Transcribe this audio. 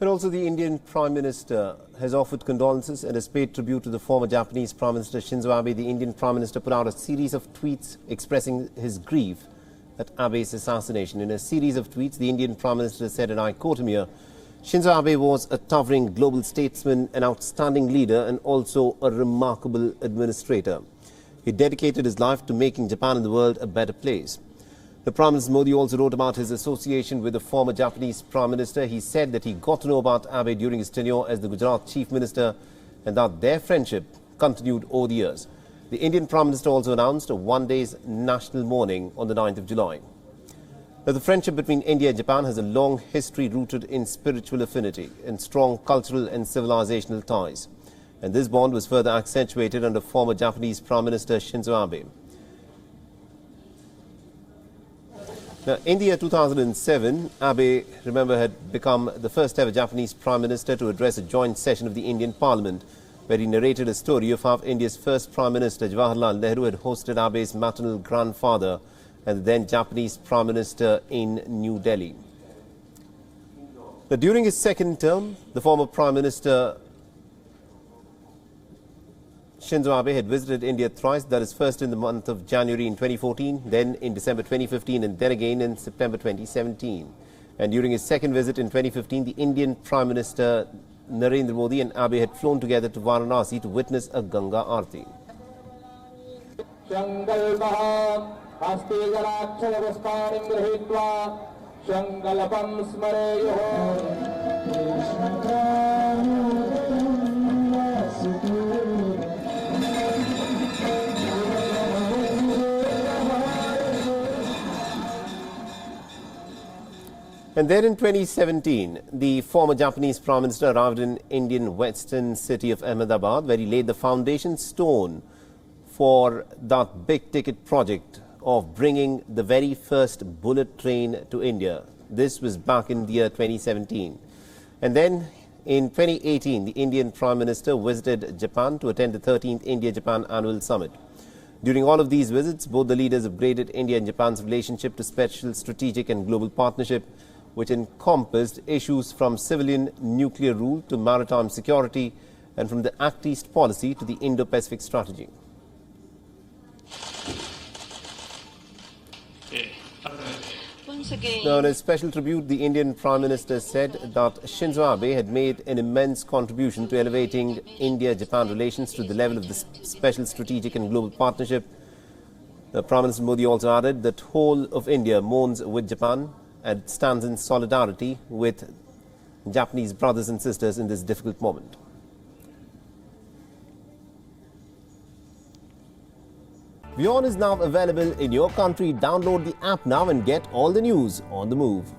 And also the Indian Prime Minister has offered condolences and has paid tribute to the former Japanese Prime Minister Shinzo Abe. The Indian Prime Minister put out a series of tweets expressing his grief at Abe's assassination. In a series of tweets, the Indian Prime Minister said, and I quote him here, Shinzo Abe was a towering global statesman, an outstanding leader and also a remarkable administrator. He dedicated his life to making Japan and the world a better place. The Prime Minister Modi also wrote about his association with the former Japanese Prime Minister. He said that he got to know about Abe during his tenure as the Gujarat Chief Minister and that their friendship continued over the years. The Indian Prime Minister also announced a one-day national mourning on the 9th of July. Now, the friendship between India and Japan has a long history rooted in spiritual affinity and strong cultural and civilizational ties. And this bond was further accentuated under former Japanese Prime Minister Shinzo Abe. Now, in the year 2007, Abe, remember, had become the first ever Japanese Prime Minister to address a joint session of the Indian Parliament, where he narrated a story of how India's first Prime Minister, Jawaharlal Nehru, had hosted Abe's maternal grandfather and the then Japanese Prime Minister in New Delhi. Now, during his second term, the former Prime Minister Shinzo Abe had visited India thrice, that is first in the month of January in 2014, then in December 2015 and then again in September 2017. And during his second visit in 2015, the Indian Prime Minister Narendra Modi and Abe had flown together to Varanasi to witness a Ganga Aarti. And then in 2017, the former Japanese Prime Minister arrived in Indian western city of Ahmedabad, where he laid the foundation stone for that big-ticket project of bringing the very first bullet train to India. This was back in the year 2017. And then in 2018, the Indian Prime Minister visited Japan to attend the 13th India-Japan Annual Summit. During all of these visits, both the leaders upgraded India and Japan's relationship to special strategic and global partnership, which encompassed issues from civilian nuclear rule to maritime security and from the Act East policy to the Indo-Pacific strategy. Once again. Now, in a special tribute, the Indian Prime Minister said that Shinzo Abe had made an immense contribution to elevating India-Japan relations to the level of the special strategic and global partnership. The Prime Minister Modi also added that whole of India mourns with Japan and stands in solidarity with Japanese brothers and sisters in this difficult moment. WION is now available in your country. Download the app now and get all the news on the move.